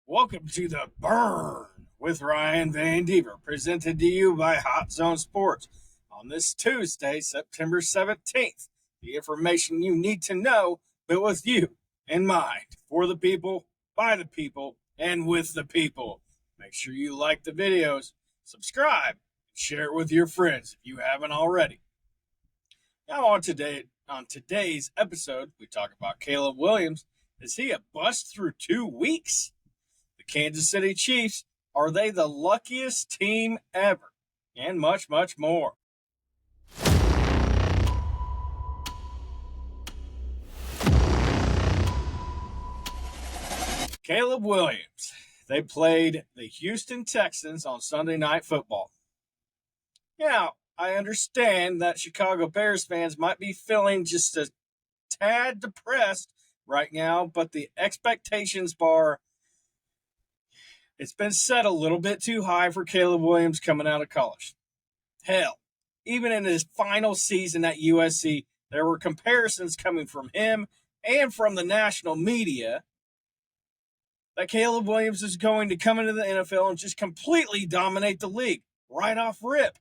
Welcome to the Burn with Ryan Van Deaver, presented to you by Hot Zone Sports. On this Tuesday, September 17th, the information you need to know, but with you in mind, for the people, by the people, and with the people. Make sure you like the videos, subscribe, and share it with your friends if you haven't already. Now on today's episode, we talk about Caleb Williams. Is he a bust through 2 weeks? The Kansas City Chiefs, are they the luckiest team ever? And much, much more. Caleb Williams. They played the Houston Texans on Sunday Night Football. Now, I understand that Chicago Bears fans might be feeling just a tad depressed right now, but the expectations bar, it's been set a little bit too high for Caleb Williams coming out of college. Hell, even in his final season at USC, there were comparisons coming from him and from the national media that Caleb Williams is going to come into the NFL and just completely dominate the league right off rip.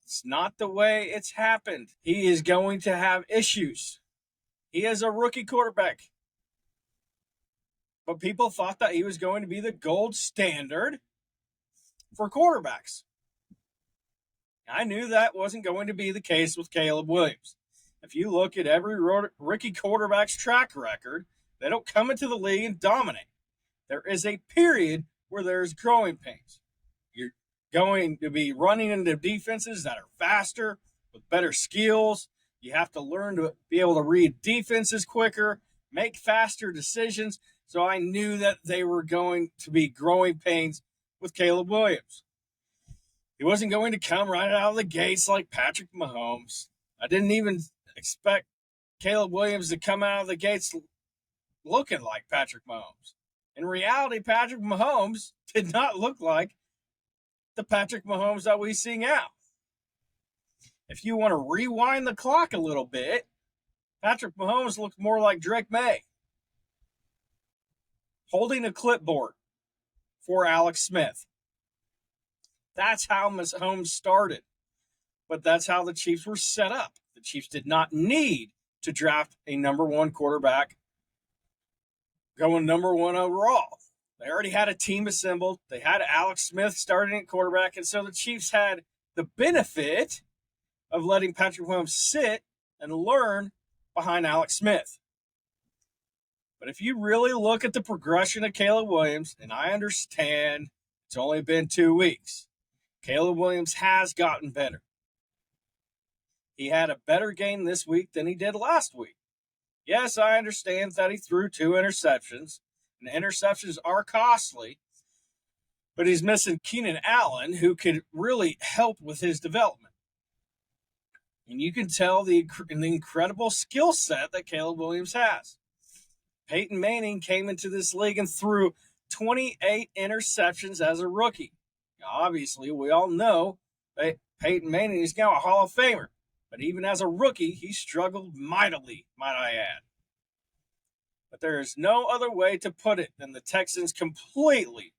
It's not the way it's happened. He is going to have issues. He is a rookie quarterback. But people thought that he was going to be the gold standard for quarterbacks. I knew that wasn't going to be the case with Caleb Williams. If you look at every rookie quarterback's track record, they don't come into the league and dominate. There is a period where there's growing pains. You're going to be running into defenses that are faster, with better skills. You have to learn to be able to read defenses quicker, make faster decisions. So I knew that they were going to be growing pains with Caleb Williams. He wasn't going to come right out of the gates like Patrick Mahomes. I didn't even expect Caleb Williams to come out of the gates looking like Patrick Mahomes. In reality, Patrick Mahomes did not look like the Patrick Mahomes that we see now. If you want to rewind the clock a little bit, Patrick Mahomes looked more like Drake May, holding a clipboard for Alex Smith. That's how Mahomes started. But that's how the Chiefs were set up. The Chiefs did not need to draft a number one quarterback going number one overall. They already had a team assembled. They had Alex Smith starting at quarterback. And so the Chiefs had the benefit of letting Patrick Mahomes sit and learn behind Alex Smith. But if you really look at the progression of Caleb Williams, and I understand it's only been 2 weeks, Caleb Williams has gotten better. He had a better game this week than he did last week. Yes, I understand that he threw 2 interceptions, and interceptions are costly, but he's missing Keenan Allen, who could really help with his development. And you can tell the incredible skill set that Caleb Williams has. Peyton Manning came into this league and threw 28 interceptions as a rookie. Now, obviously, we all know that Peyton Manning is now a Hall of Famer. But even as a rookie, he struggled mightily, might I add. But there is no other way to put it than the Texans completely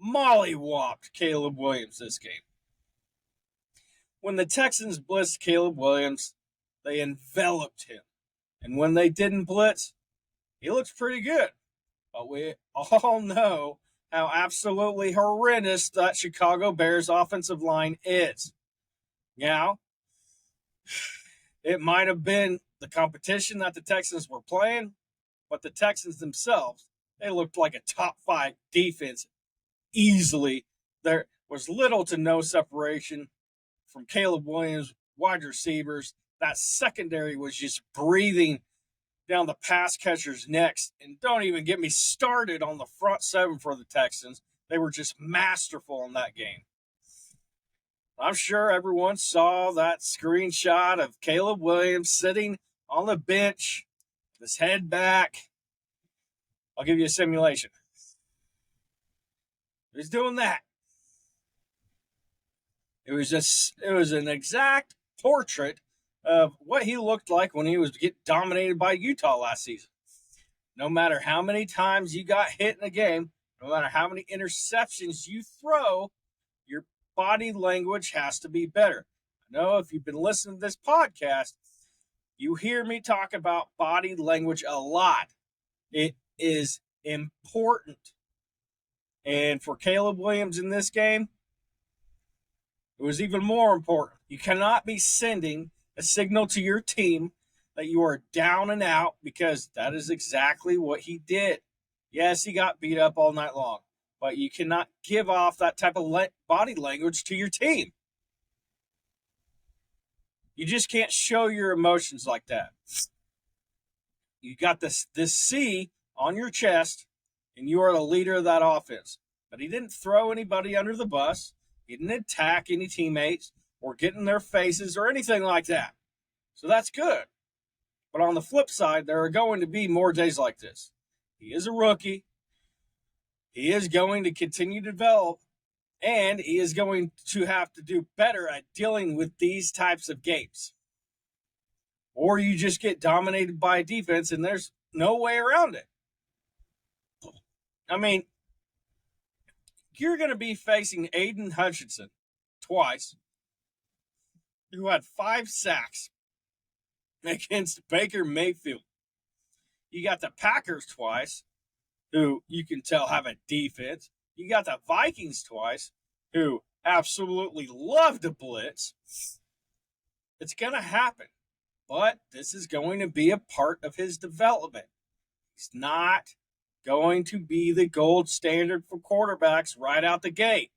mollywopped Caleb Williams this game. When the Texans blitzed Caleb Williams, they enveloped him. And when they didn't blitz, he looked pretty good. But we all know how absolutely horrendous that Chicago Bears offensive line is. Now, it might have been the competition that the Texans were playing, but the Texans themselves, they looked like a top 5 defense easily. There was little to no separation from Caleb Williams, wide receivers. That secondary was just breathing down the pass catchers' necks. And don't even get me started on the front 7 for the Texans. They were just masterful in that game. I'm sure everyone saw that screenshot of Caleb Williams sitting on the bench, with his head back. I'll give you a simulation. He's doing that. It was an exact portrait of what he looked like when he was getting dominated by Utah last season. No matter how many times you got hit in a game, no matter how many interceptions you throw, your body language has to be better. I know if you've been listening to this podcast, you hear me talk about body language a lot. It is important. And for Caleb Williams in this game, it was even more important. You cannot be sending a signal to your team that you are down and out, because that is exactly what he did. Yes, he got beat up all night long, but you cannot give off that type of body language to your team. You just can't show your emotions like that. You got this C on your chest, and you are the leader of that offense. But he didn't throw anybody under the bus. He didn't attack any teammates or get in their faces or anything like that. So that's good. But on the flip side, there are going to be more days like this. He is a rookie. He is going to continue to develop, and he is going to have to do better at dealing with these types of games. Or you just get dominated by a defense, and there's no way around it. I mean, you're going to be facing Aiden Hutchinson twice, who had 5 sacks against Baker Mayfield. You got the Packers twice, who you can tell have a defense. You got the Vikings twice, who absolutely love to blitz. It's going to happen, but this is going to be a part of his development. He's not going to be the gold standard for quarterbacks right out the gate.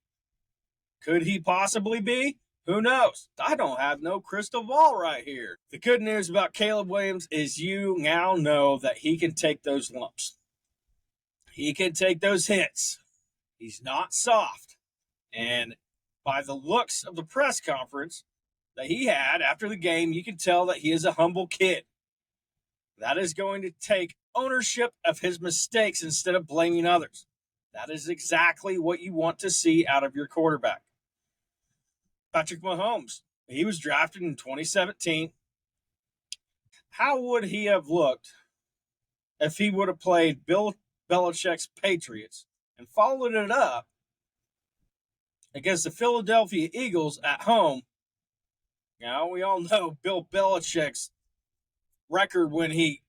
Could he possibly be? Who knows? I don't have no crystal ball right here. The good news about Caleb Williams is you now know that he can take those lumps. He can take those hits. He's not soft. And by the looks of the press conference that he had after the game, you can tell that he is a humble kid. That is going to take ownership of his mistakes instead of blaming others. That is exactly what you want to see out of your quarterback. Patrick Mahomes, he was drafted in 2017. How would he have looked if he would have played Bill Belichick's Patriots and followed it up against the Philadelphia Eagles at home? You know, we all know Bill Belichick's record when he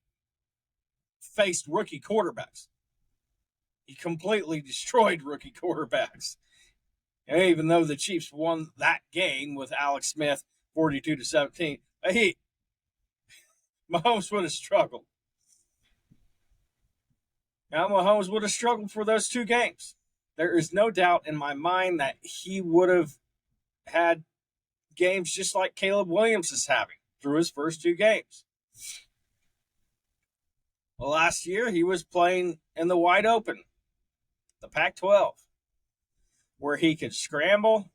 faced rookie quarterbacks. He completely destroyed rookie quarterbacks. And even though the Chiefs won that game with Alex Smith 42-17, Mahomes would have struggled. Now, Mahomes would have struggled for those 2 games. There is no doubt in my mind that he would have had games just like Caleb Williams is having through his first 2 games. Well, last year, he was playing in the wide open, the Pac-12, where he could scramble,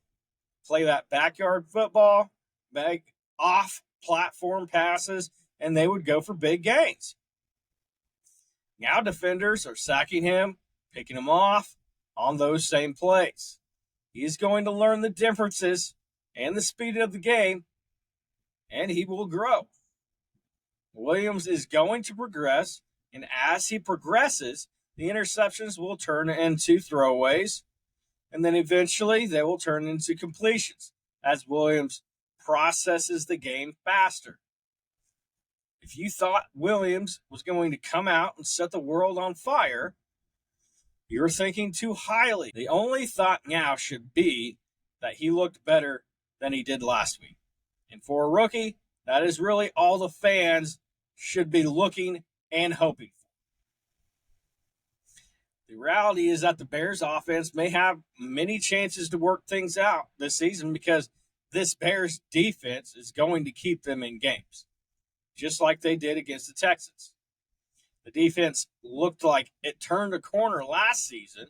play that backyard football, make off-platform passes, and they would go for big gains. Now defenders are sacking him, picking him off on those same plays. He's going to learn the differences and the speed of the game, and he will grow. Williams is going to progress, and as he progresses, the interceptions will turn into throwaways, and then eventually they will turn into completions as Williams processes the game faster. If you thought Williams was going to come out and set the world on fire, you're thinking too highly. The only thought now should be that he looked better than he did last week. And for a rookie, that is really all the fans should be looking and hoping for. The reality is that the Bears offense may have many chances to work things out this season because this Bears defense is going to keep them in games, just like they did against the Texans. The defense looked like it turned a corner last season,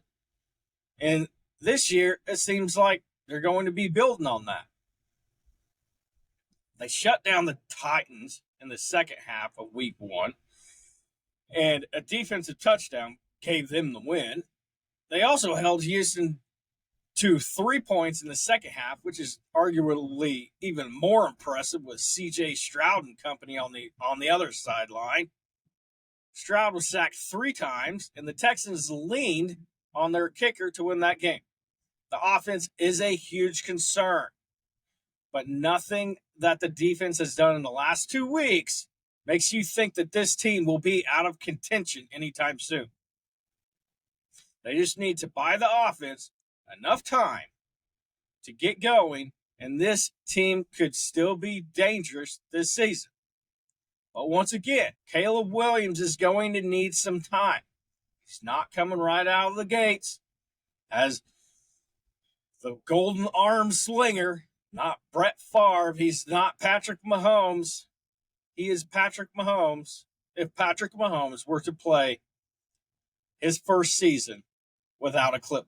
and this year it seems like they're going to be building on that. They shut down the Titans in the second half of week 1, and a defensive touchdown gave them the win. They also held Houston to 3 points in the second half, which is arguably even more impressive with C.J. Stroud and company on the other sideline. Stroud was sacked 3 times, and the Texans leaned on their kicker to win that game. The offense is a huge concern, but nothing that the defense has done in the last 2 weeks makes you think that this team will be out of contention anytime soon. They just need to buy the offense enough time to get going, and this team could still be dangerous this season. But once again, Caleb Williams is going to need some time. He's not coming right out of the gates as the golden arm slinger, not Brett Favre. He's not Patrick Mahomes. He is Patrick Mahomes. If Patrick Mahomes were to play his first season without a clip.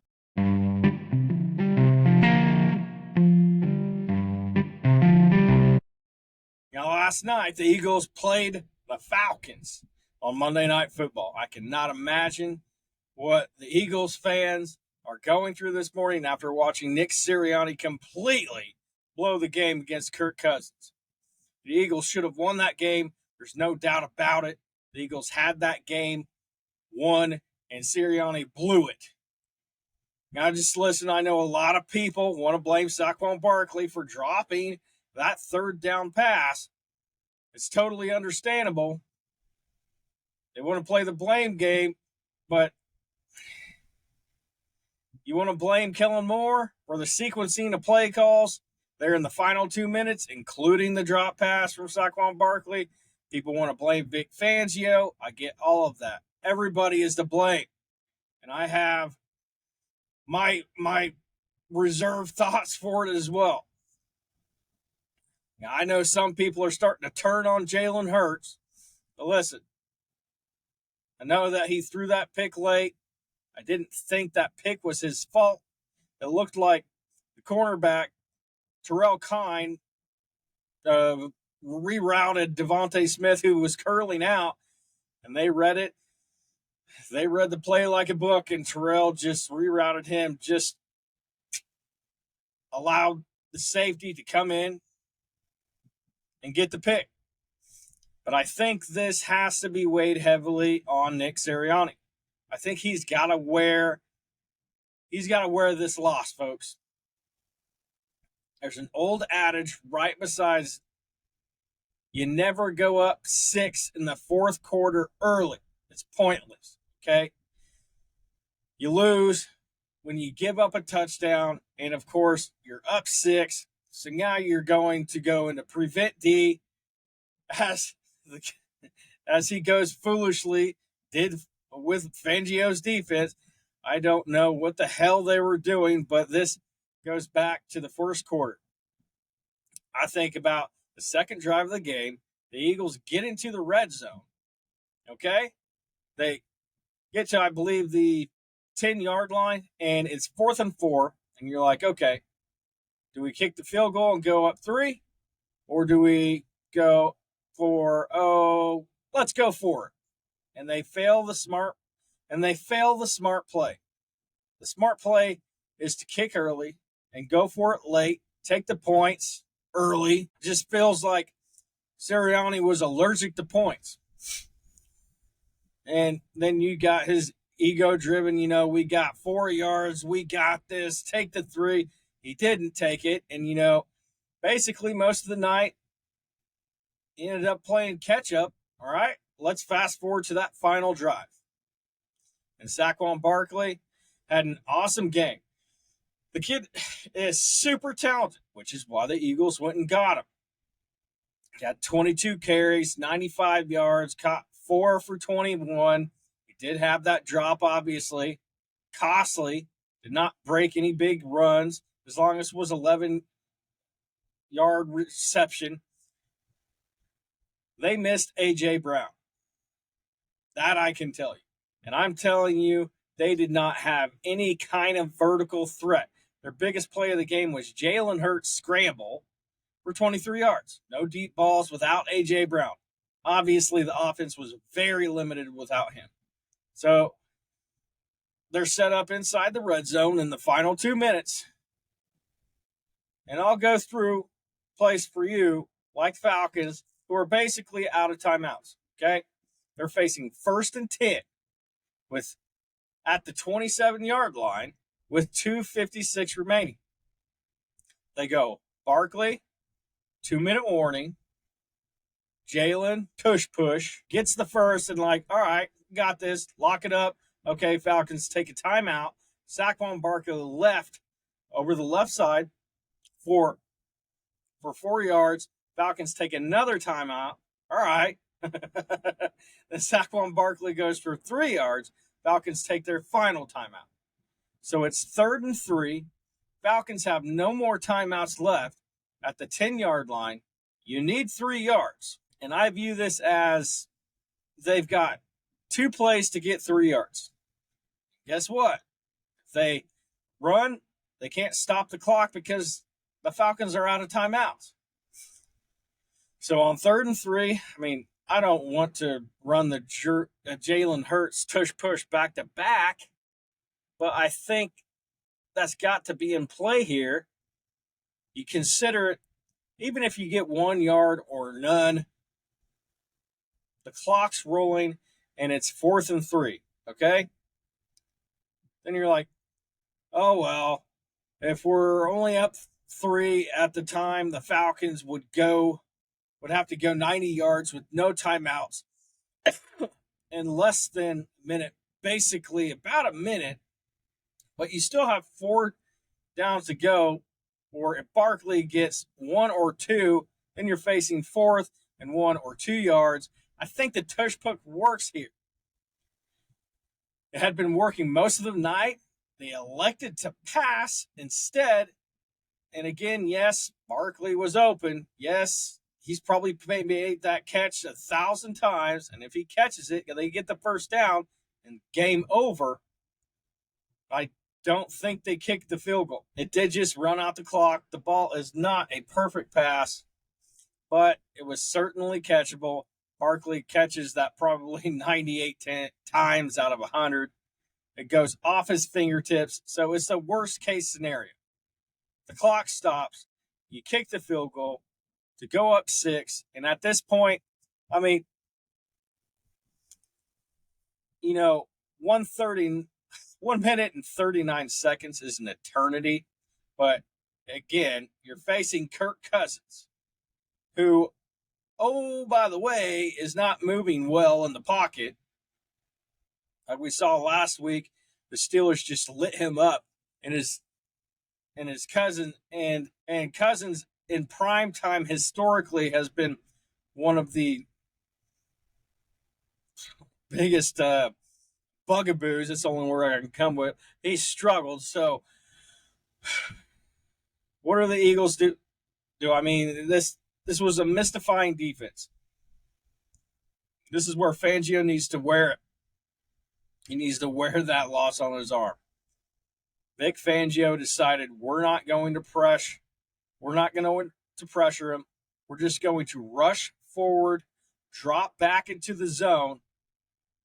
Now, last night, the Eagles played the Falcons on Monday Night Football. I cannot imagine what the Eagles fans are going through this morning after watching Nick Sirianni completely blow the game against Kirk Cousins. The Eagles should have won that game. There's no doubt about it. The Eagles had that game, won, and Sirianni blew it. Now, just listen, I know a lot of people want to blame Saquon Barkley for dropping that third down pass. It's totally understandable. They want to play the blame game, but you want to blame Kellen Moore for the sequencing of play calls there in the final 2 minutes, including the drop pass from Saquon Barkley. People want to blame Vic Fangio. I get all of that. Everybody is to blame. And I have my reserved thoughts for it as well. Now, I know some people are starting to turn on Jalen Hurts, but listen, I know that he threw that pick late. I didn't think that pick was his fault. It looked like the cornerback, Terrell Kine, rerouted Devontae Smith, who was curling out, and they read it. They read the play like a book, and Terrell just rerouted him, just allowed the safety to come in and get the pick. But I think this has to be weighed heavily on Nick Sirianni. I think he's got to wear this loss, folks. There's an old adage right besides you never go up 6 in the fourth quarter early. It's pointless, okay? You lose when you give up a touchdown, and of course, you're up 6. So now you're going to go into prevent D as he goes foolishly, did with Fangio's defense. I don't know what the hell they were doing, but this goes back to the first quarter. I think about the second drive of the game, the Eagles get into the red zone, okay? They get to, I believe, the 10-yard line, and it's 4th and 4, and you're like, okay, do we kick the field goal and go up 3, or do we go for, let's go for it? And they fail the smart play. The smart play is to kick early and go for it late, take the points early. It just feels like Sirianni was allergic to points. And then you got his ego-driven, we got 4 yards, we got this, take the 3. He didn't take it, and, basically most of the night, he ended up playing catch-up. All right, let's fast forward to that final drive. And Saquon Barkley had an awesome game. The kid is super talented, which is why the Eagles went and got him. He had 22 carries, 95 yards, caught 4 for 21. He did have that drop, obviously. Costly. Did not break any big runs, as long as it was 11-yard reception. They missed A.J. Brown. That I can tell you. And I'm telling you, they did not have any kind of vertical threat. Their biggest play of the game was Jalen Hurts' scramble for 23 yards. No deep balls without A.J. Brown. Obviously, the offense was very limited without him. So they're set up inside the red zone in the final 2 minutes. And I'll go through plays for you, like Falcons, who are basically out of timeouts, okay? They're facing 1st and 10 with at the 27-yard line with 2:56 remaining. They go Barkley, 2-minute warning. Jalen, tush push, gets the first and all right, got this, lock it up. Okay, Falcons take a timeout. Saquon Barkley left over the left side for 4 yards. Falcons take another timeout. All right. Then Saquon Barkley goes for 3 yards. Falcons take their final timeout. So it's 3rd and 3. Falcons have no more timeouts left at the 10-yard line. You need 3 yards. And I view this as they've got 2 plays to get 3 yards. Guess what? If they run, they can't stop the clock because the Falcons are out of timeouts. So on 3rd and 3, I don't want to run the Jalen Hurts tush push back to back, but I think that's got to be in play here. You consider it, even if you get 1 yard or none, the clock's rolling and it's 4th and 3, okay? Then you're like, oh, well, if we're only up 3 at the time, the Falcons would have to go 90 yards with no timeouts in less than a minute, basically about a minute, but you still have 4 downs to go, or if Barkley gets 1 or 2, then you're facing 4th and 1 or 2 yards. I think the tush push works here. It had been working most of the night. They elected to pass instead. And again, yes, Barkley was open. Yes, he's probably made that catch 1,000 times. And if he catches it, they get the first down and game over. I don't think they kicked the field goal. It did just run out the clock. The ball is not a perfect pass, but it was certainly catchable. Barkley catches that probably 98 times out of 100. It goes off his fingertips, so it's the worst case scenario. The clock stops. You kick the field goal to go up 6, and at this point, 1 minute and 39 seconds is an eternity. But again, you're facing Kirk Cousins, who, oh, by the way, is not moving well in the pocket. Like we saw last week, the Steelers just lit him up, and his cousin and Cousins in prime time historically has been one of the biggest bugaboos. It's the only word I can come with. He struggled. So, what do the Eagles do? This was a mystifying defense. This is where Fangio needs to wear it. He needs to wear that loss on his arm. Vic Fangio decided we're not going to pressure. We're not going to pressure him. We're just going to rush forward, drop back into the zone.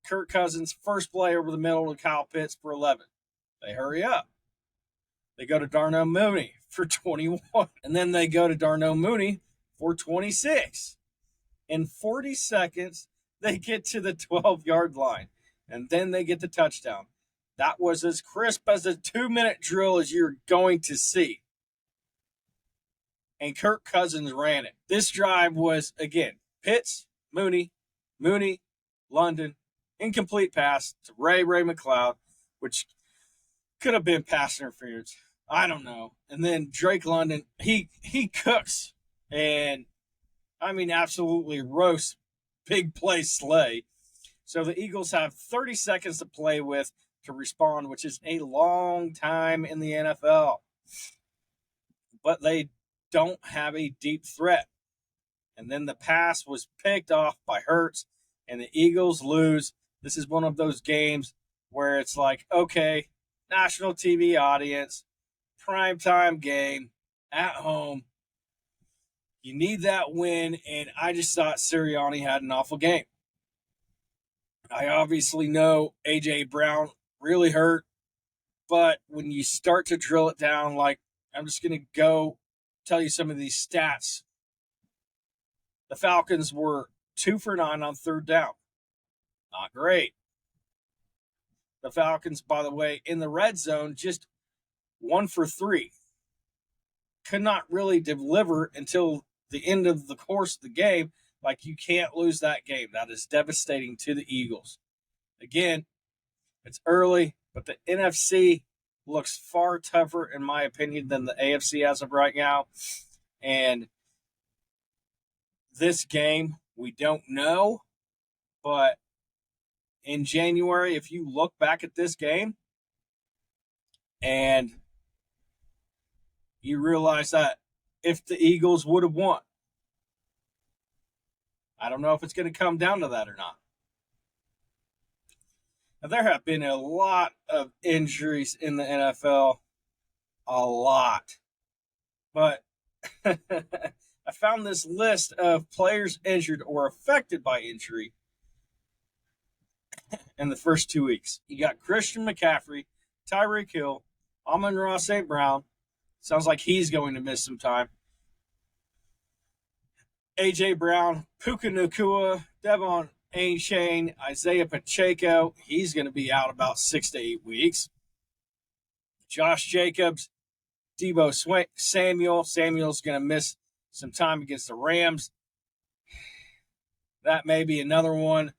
Kirk Cousins, first play over the middle to Kyle Pitts for 11. They hurry up. They go to Darnell Mooney for 21. And then they go to Darnell Mooney for 26. In 40 seconds, they get to the 12-yard line. And then they get the touchdown. That was as crisp as a 2-minute drill as you're going to see. And Kirk Cousins ran it. This drive was, again, Pitts, Mooney, London, incomplete pass to Ray McLeod, which could have been pass interference. I don't know. And then Drake London, he cooks and, absolutely roasts big play Slay. So the Eagles have 30 seconds to play with to respond, which is a long time in the NFL. But they don't have a deep threat. And then the pass was picked off by Hurts, and the Eagles lose. This is one of those games where it's like, okay, national TV audience, primetime game, at home. You need that win, and I just thought Sirianni had an awful game. I obviously know A.J. Brown really hurt, but when you start to drill it down, I'm just going to go tell you some of these stats. The Falcons were 2 for 9 on 3rd down. Not great. The Falcons, by the way, in the red zone, just 1 for 3. Could not really deliver until the end of the course of the game. Like, you can't lose that game. That is devastating to the Eagles. Again, it's early, but the NFC looks far tougher, in my opinion, than the AFC as of right now. And this game, we don't know. But in January, if you look back at this game and you realize that if the Eagles would have won, I don't know if it's going to come down to that or not. Now, there have been a lot of injuries in the NFL, a lot. But I found this list of players injured or affected by injury in the first 2 weeks. You got Christian McCaffrey, Tyreek Hill, Amon-Ra St. Brown. Sounds like he's going to miss some time. A.J. Brown, Puka Nacua, Devon Achane, Isaiah Pacheco. He's going to be out about 6 to 8 weeks. Josh Jacobs, Deebo Samuel. Samuel's going to miss some time against the Rams. That may be another one.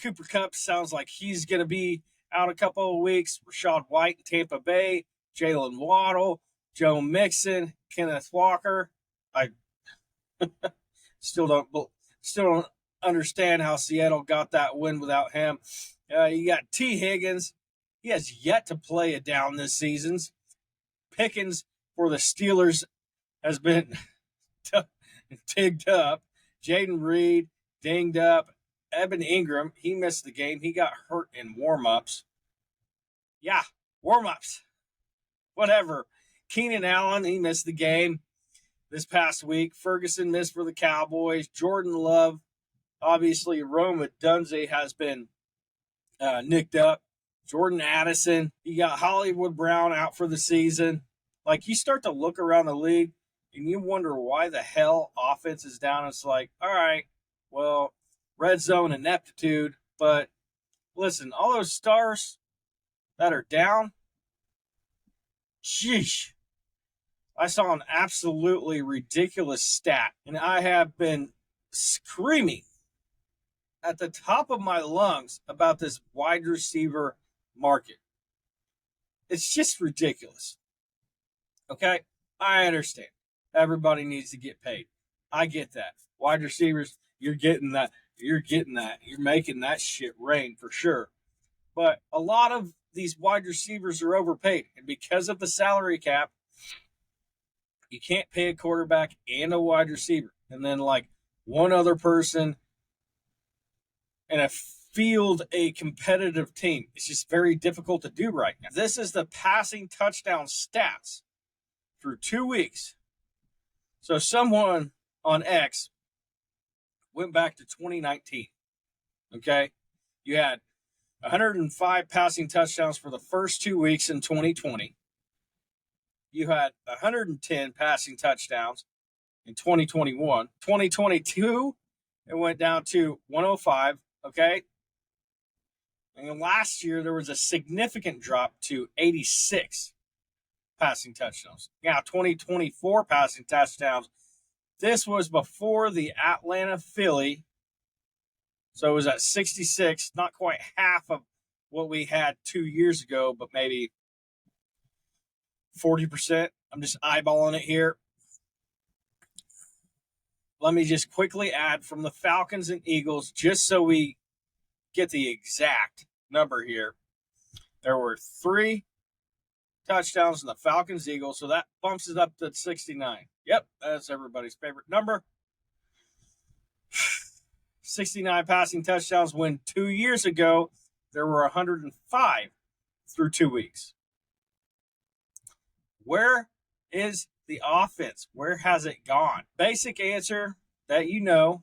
Cooper Kupp sounds like he's going to be out a couple of weeks. Rachaad White, Tampa Bay. Jalen Waddle, Joe Mixon, Kenneth Walker. I still don't understand how Seattle got that win without him. You got T. Higgins. He has yet to play a down this season. Pickens for the Steelers has been tigged up. Jaden Reed, dinged up. Evan Ingram, he missed the game. He got hurt in warm-ups. Yeah, warm-ups. Whatever. Keenan Allen, he missed the game this past week. Ferguson missed for the Cowboys. Jordan Love, obviously Rome Odunze has been nicked up. Jordan Addison, you got Hollywood Brown out for the season. Like, you start to look around the league and you wonder why the hell offense is down. It's like, all right, well, red zone ineptitude. But listen, all those stars that are down, sheesh. I saw an absolutely ridiculous stat, and I have been screaming at the top of my lungs about this wide receiver market. It's just ridiculous. Okay? I understand. Everybody needs to get paid. I get that. Wide receivers, you're getting that. You're getting that. You're making that shit rain for sure. But a lot of these wide receivers are overpaid. And because of the salary cap, you can't pay a quarterback and a wide receiver. And then, like, one other person and field a competitive team. It's just very difficult to do right now. This is the passing touchdown stats through 2 weeks. So someone on X went back to 2019. Okay? You had 105 passing touchdowns for the first 2 weeks in 2020. You had 110 passing touchdowns in 2021. 2022, it went down to 105. Okay? And last year, there was a significant drop to 86 passing touchdowns. Now, 2024 passing touchdowns. This was before the Atlanta-Philly. So it was at 66, not quite half of what we had 2 years ago, but maybe 40%. I'm just eyeballing it here. Let me just quickly add from the Falcons and Eagles, just so we get the exact number here. There were 3 touchdowns in the Falcons-Eagles, so that bumps it up to 69. Yep, that's everybody's favorite number. 69 passing touchdowns when 2 years ago there were 105 through 2 weeks. Where is the offense? Where has it gone? Basic answer that you know,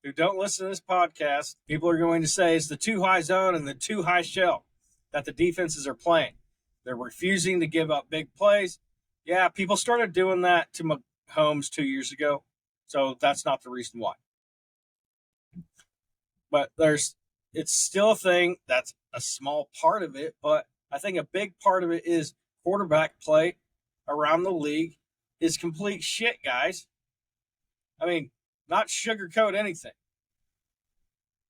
who don't listen to this podcast, people are going to say is the too high zone and the too high shell that the defenses are playing. They're refusing to give up big plays. Yeah, people started doing that to Mahomes 2 years ago, so that's not the reason why. But it's still a thing. That's a small part of it, but I think a big part of it is quarterback play around the league is complete shit, guys. I mean, not sugarcoat anything.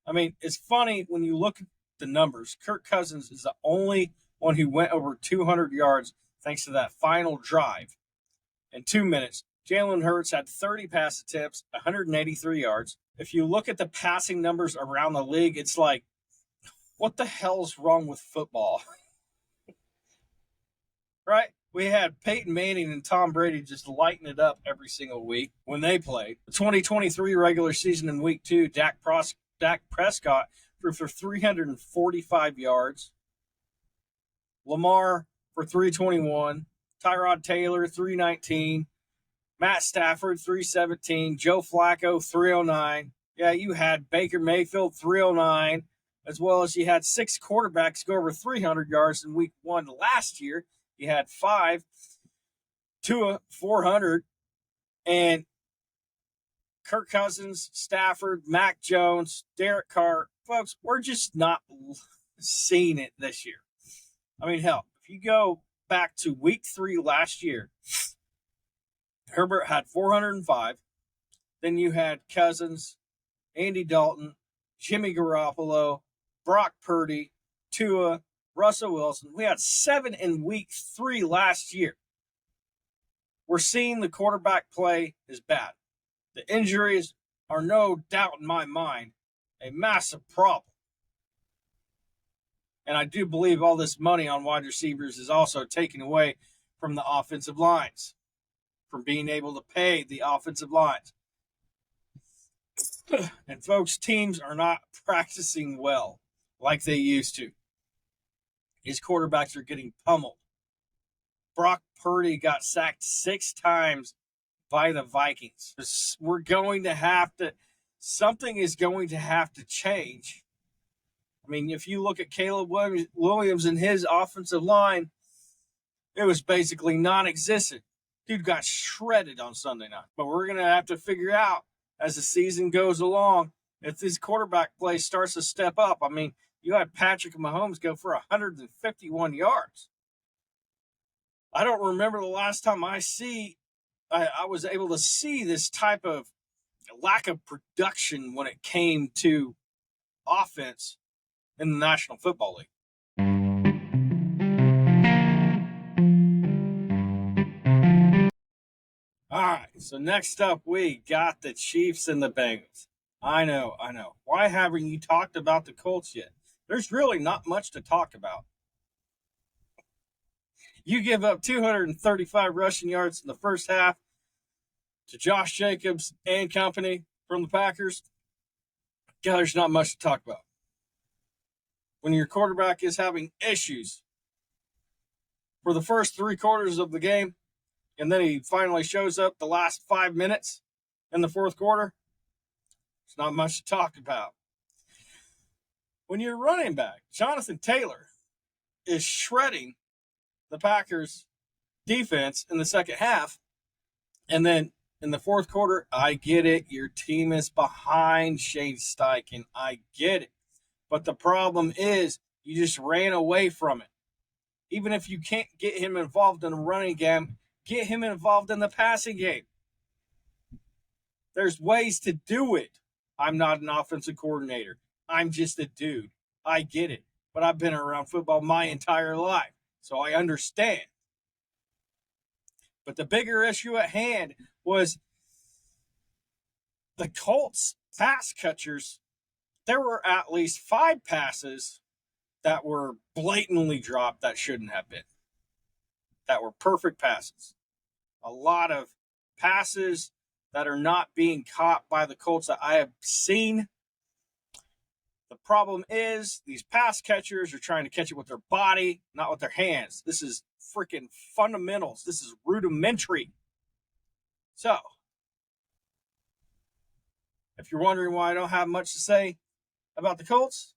I mean, it's funny when you look at the numbers. Kirk Cousins is the only one who went over 200 yards thanks to that final drive in 2 minutes. Jalen Hurts had 30 pass attempts, 183 yards. If you look at the passing numbers around the league, it's like, what the hell's wrong with football? Right? We had Peyton Manning and Tom Brady just lighting it up every single week when they played. The 2023 regular season in week 2, Dak Prescott threw for 345 yards. Lamar for 321. Tyrod Taylor, 319. Matt Stafford, 317. Joe Flacco, 309. Yeah, you had Baker Mayfield, 309, as well as you had 6 quarterbacks go over 300 yards in week 1 last year. You had 5, Tua, 400, and Kirk Cousins, Stafford, Mac Jones, Derek Carr. Folks, we're just not seeing it this year. I mean, hell, if you go back to week 3 last year, Herbert had 405. Then you had Cousins, Andy Dalton, Jimmy Garoppolo, Brock Purdy, Tua, Russell Wilson. We had 7 in week 3 last year. We're seeing the quarterback play is bad. The injuries are no doubt in my mind a massive problem. And I do believe all this money on wide receivers is also taken away from the offensive lines, from being able to pay the offensive lines. And folks, teams are not practicing well like they used to. His quarterbacks are getting pummeled. Brock Purdy got sacked 6 times by the Vikings. Something is going to have to change. I mean, if you look at Caleb Williams and his offensive line, it was basically non-existent. Dude got shredded on Sunday night. But we're going to have to figure out as the season goes along if this quarterback play starts to step up. I mean, you had Patrick Mahomes go for 151 yards. I don't remember the last time I was able to see this type of lack of production when it came to offense in the National Football League. All right, so next up we got the Chiefs and the Bengals. I know. Why haven't you talked about the Colts yet? There's really not much to talk about. You give up 235 rushing yards in the first half to Josh Jacobs and company from the Packers. God, there's not much to talk about. When your quarterback is having issues for the first 3 quarters of the game, and then he finally shows up the last 5 minutes in the fourth quarter, there's not much to talk about. When your running back, Jonathan Taylor, is shredding the Packers defense in the second half, and then in the fourth quarter, I get it. Your team is behind Shane Steichen. I get it. But the problem is you just ran away from it. Even if you can't get him involved in the running game, get him involved in the passing game. There's ways to do it. I'm not an offensive coordinator. I'm just a dude. I get it. But I've been around football my entire life, so I understand. But the bigger issue at hand was the Colts pass catchers. There were at least 5 passes that were blatantly dropped that shouldn't have been, that were perfect passes. A lot of passes that are not being caught by the Colts that I have seen. The problem is these pass catchers are trying to catch it with their body, not with their hands. This is freaking fundamentals. This is rudimentary. So, if you're wondering why I don't have much to say about the Colts,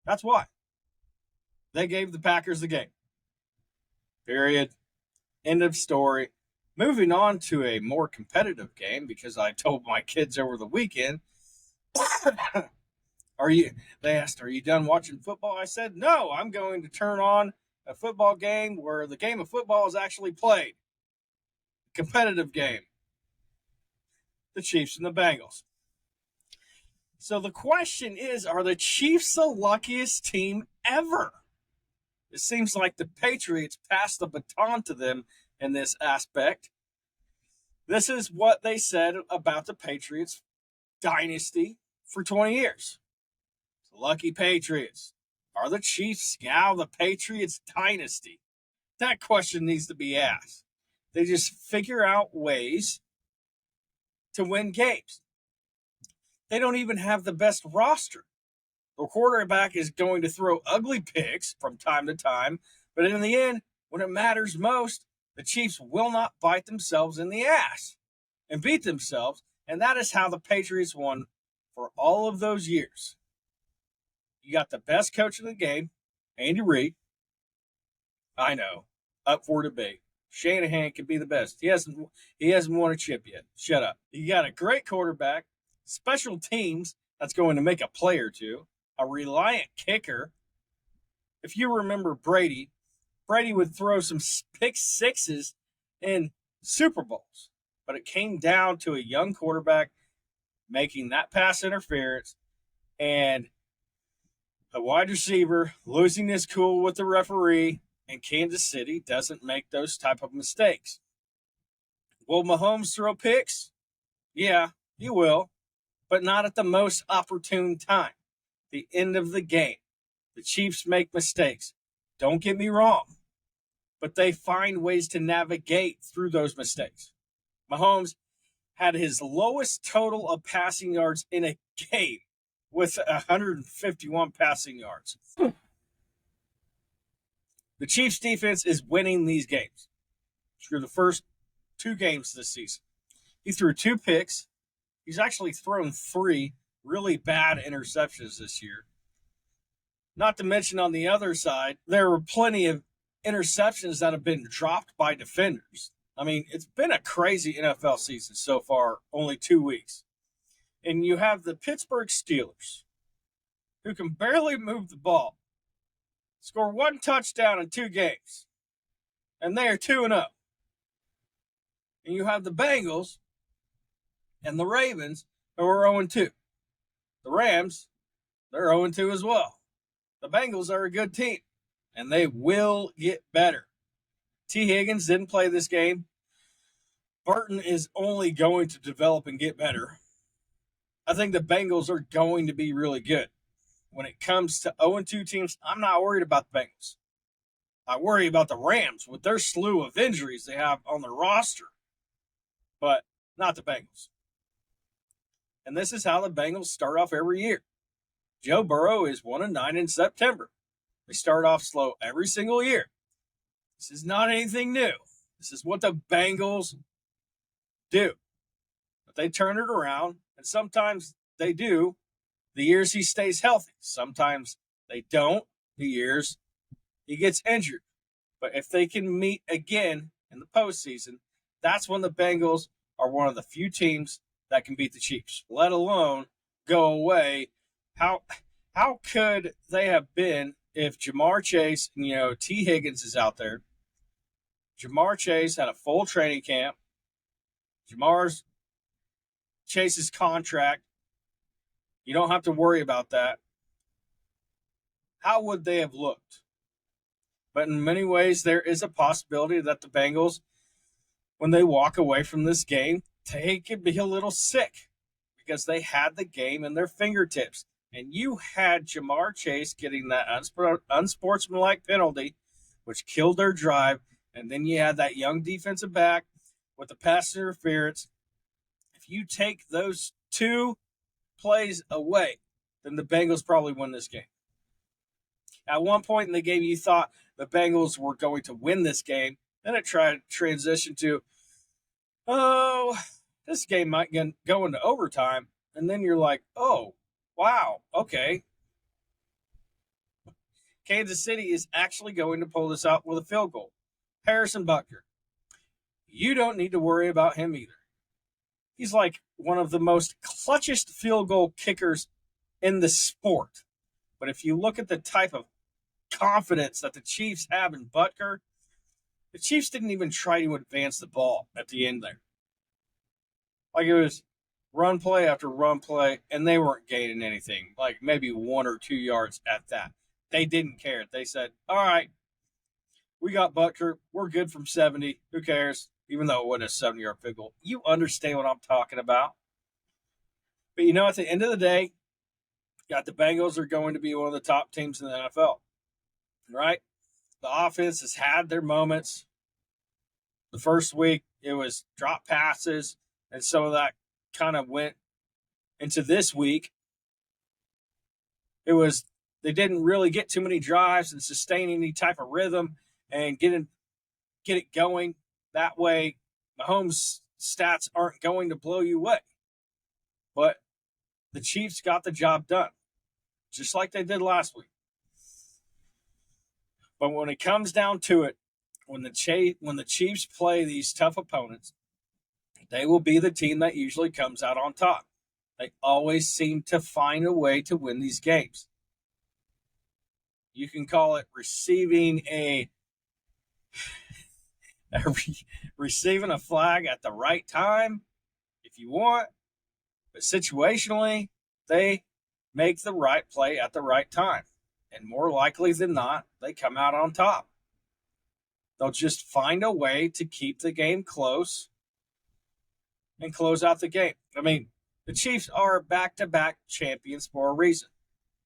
that's why. They gave the Packers the game. Period. End of story. Moving on to a more competitive game, because I told my kids over the weekend They asked, are you done watching football? I said, no, I'm going to turn on a football game where the game of football is actually played. Competitive game. The Chiefs and the Bengals. So the question is, are the Chiefs the luckiest team ever? It seems like the Patriots passed the baton to them in this aspect. This is what they said about the Patriots dynasty for 20 years. The lucky Patriots. Are the Chiefs now the Patriots dynasty? That question needs to be asked. They just figure out ways to win games. They don't even have the best roster. The quarterback is going to throw ugly picks from time to time, but in the end, when it matters most, the Chiefs will not bite themselves in the ass and beat themselves, and that is how the Patriots won for all of those years. You got the best coach in the game, Andy Reid. I know, up for debate. Shanahan could be the best. He hasn't won a chip yet. Shut up. You got a great quarterback, special teams that's going to make a play or two, a reliant kicker. If you remember Brady would throw some pick sixes in Super Bowls, but it came down to a young quarterback making that pass interference and a wide receiver losing his cool with the referee, and Kansas City doesn't make those type of mistakes. Will Mahomes throw picks? Yeah, he will, but not at the most opportune time. The end of the game. The Chiefs make mistakes. Don't get me wrong, but they find ways to navigate through those mistakes. Mahomes had his lowest total of passing yards in a game with 151 passing yards. The Chiefs' defense is winning these games. Through the first 2 games this season, he threw 2 picks. He's actually thrown 3 really bad interceptions this year. Not to mention on the other side, there were plenty of interceptions that have been dropped by defenders. I mean, it's been a crazy NFL season so far, only 2 weeks. And you have the Pittsburgh Steelers, who can barely move the ball, score 1 touchdown in 2 games, and they are 2-0. And you have the Bengals and the Ravens, who are 0-2. The Rams, they're 0-2 as well. The Bengals are a good team, and they will get better. T. Higgins didn't play this game. Burton is only going to develop and get better. I think the Bengals are going to be really good. When it comes to 0-2 teams, I'm not worried about the Bengals. I worry about the Rams with their slew of injuries they have on their roster, but not the Bengals. And this is how the Bengals start off every year. Joe Burrow is 1-9 in September. They start off slow every single year. This is not anything new. This is what the Bengals do. But they turn it around, and sometimes they do the years he stays healthy. Sometimes they don't the years he gets injured. But if they can meet again in the postseason, that's when the Bengals are one of the few teams that can beat the Chiefs, let alone go away. How could they have been if Jamar Chase and, T. Higgins is out there? Jamar Chase had a full training camp. Chase's contract, you don't have to worry about that. How would they have looked? But in many ways, there is a possibility that the Bengals, when they walk away from this game, they could be a little sick because they had the game in their fingertips. And you had Jamar Chase getting that unsportsmanlike penalty, which killed their drive. And then you had that young defensive back with the pass interference. If you take those 2 plays away, then the Bengals probably win this game. At one point in the game, you thought the Bengals were going to win this game. Then it tried to transition to, this game might go into overtime. And then you're like, oh, wow, okay. Kansas City is actually going to pull this out with a field goal. Harrison Butker, you don't need to worry about him either. He's like one of the most clutchest field goal kickers in the sport. But if you look at the type of confidence that the Chiefs have in Butker, the Chiefs didn't even try to advance the ball at the end there. Like, it was run play after run play, and they weren't gaining anything, like maybe 1 or 2 yards at that. They didn't care. They said, all right, we got Butker. We're good from 70. Who cares? Even though it wasn't a 70-yard field goal. You understand what I'm talking about. But, at the end of the day, the Bengals are going to be one of the top teams in the NFL, right? The offense has had their moments. The first week, it was drop passes, and some of that kind of went into this week. It was they didn't really get too many drives and sustain any type of rhythm and get it going. That way, Mahomes' stats aren't going to blow you away. But the Chiefs got the job done, just like they did last week. But when it comes down to it, when the Chiefs play these tough opponents, they will be the team that usually comes out on top. They always seem to find a way to win these games. You can call it receiving receiving a flag at the right time if you want, but situationally, they make the right play at the right time. And more likely than not, they come out on top. They'll just find a way to keep the game close and close out the game. I mean, the Chiefs are back-to-back champions for a reason.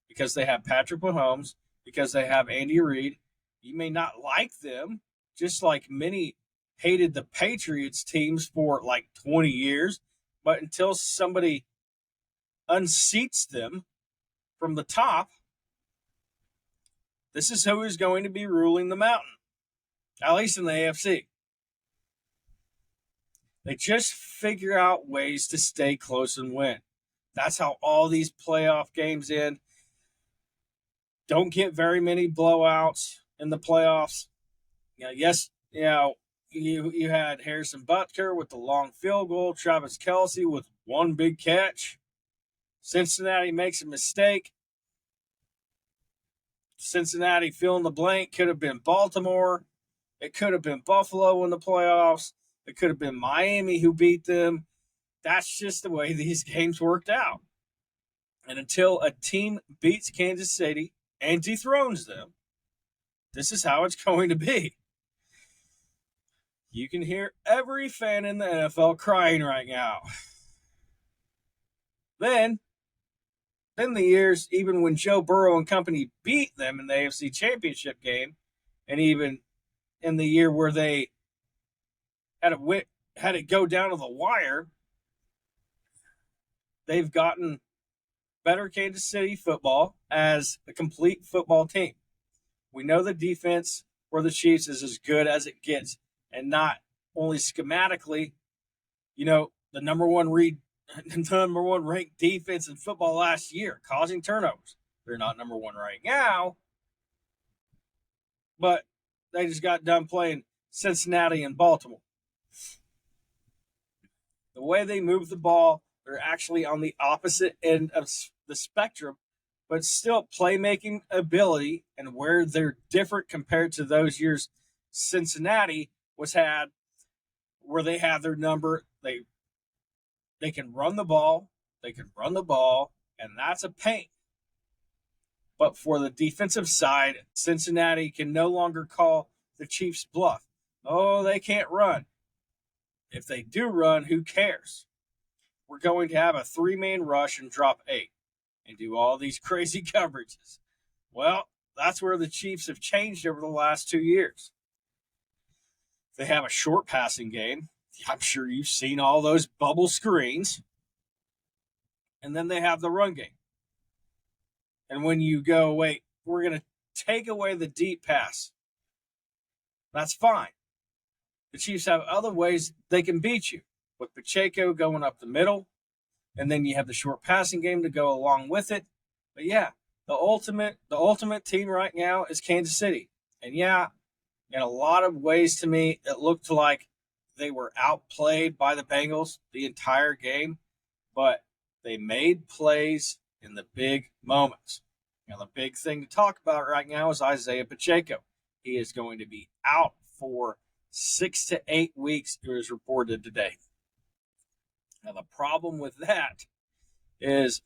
Because they have Patrick Mahomes, because they have Andy Reid. You may not like them, just like many hated the Patriots teams for like 20 years, but until somebody unseats them from the top, this is who is going to be ruling the mountain, at least in the AFC. They just figure out ways to stay close and win. That's how all these playoff games end. Don't get very many blowouts in the playoffs. You had Harrison Butker with the long field goal, Travis Kelce with one big catch. Cincinnati makes a mistake. Cincinnati, fill in the blank, could have been Baltimore. It could have been Buffalo in the playoffs. It could have been Miami who beat them. That's just the way these games worked out. And until a team beats Kansas City and dethrones them, this is how it's going to be. You can hear every fan in the NFL crying right now. Then the years, even when Joe Burrow and company beat them in the AFC Championship game, and even in the year where they had it go down to the wire, they've gotten better Kansas City football as a complete football team. We know the defense for the Chiefs is as good as it gets, and not only schematically, the number one ranked defense in football last year, causing turnovers. They're not number one right now, but they just got done playing Cincinnati and Baltimore. The way they move the ball, they're actually on the opposite end of the spectrum, but still playmaking ability, and where they're different compared to those years Cincinnati where they have their number. They can run the ball, and that's a pain. But for the defensive side, Cincinnati can no longer call the Chiefs bluff. Oh, they can't run. If they do run, who cares? We're going to have a 3-man rush and drop 8 and do all these crazy coverages. Well, that's where the Chiefs have changed over the last 2 years. They have a short passing game. I'm sure you've seen all those bubble screens. And then they have the run game. And when you go, wait, we're going to take away the deep pass, that's fine. The Chiefs have other ways they can beat you, with Pacheco going up the middle, and then you have the short passing game to go along with it. But yeah, the ultimate team right now is Kansas City. And yeah, in a lot of ways to me, it looked like they were outplayed by the Bengals the entire game, but they made plays in the big moments. Now, the big thing to talk about right now is Isaiah Pacheco. He is going to be out for 6 to 8 weeks, it was reported today. Now, the problem with that is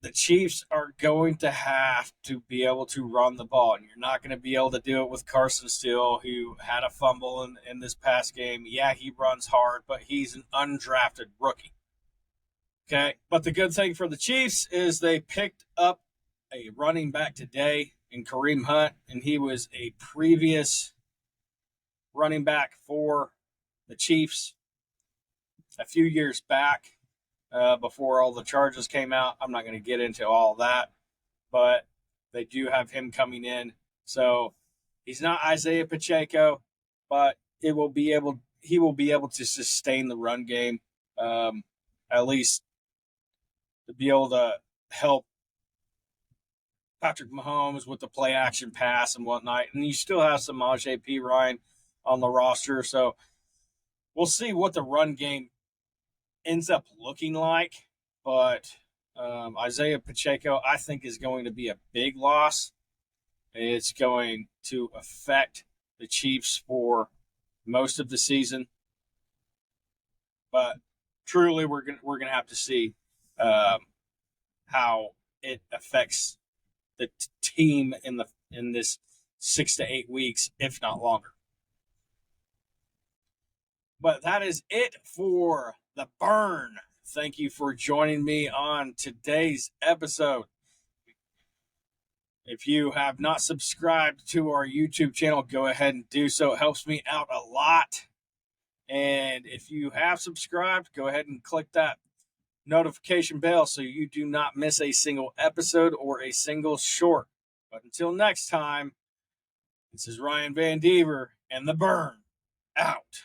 the Chiefs are going to have to be able to run the ball, and you're not going to be able to do it with Carson Steele, who had a fumble in this past game. Yeah, he runs hard, but he's an undrafted rookie. Okay, but the good thing for the Chiefs is they picked up a running back today in Kareem Hunt, and he was a previous running back for the Chiefs a few years back. Before all the charges came out. I'm not going to get into all that, but they do have him coming in. So he's not Isaiah Pacheco, but he will be able to sustain the run game, at least to be able to help Patrick Mahomes with the play action pass and whatnot. And you still have some Samaje Perine on the roster. So we'll see what the run game ends up looking like, but Isaiah Pacheco, I think, is going to be a big loss. It's going to affect the Chiefs for most of the season, but truly, we're gonna have to see how it affects the team in this 6 to 8 weeks, if not longer. But that is it for The Burn. Thank you for joining me on today's episode. If you have not subscribed to our YouTube channel, go ahead and do so. It helps me out a lot. And if you have subscribed, go ahead and click that notification bell so you do not miss a single episode or a single short. But until next time, this is Ryan Van Dever and The Burn out.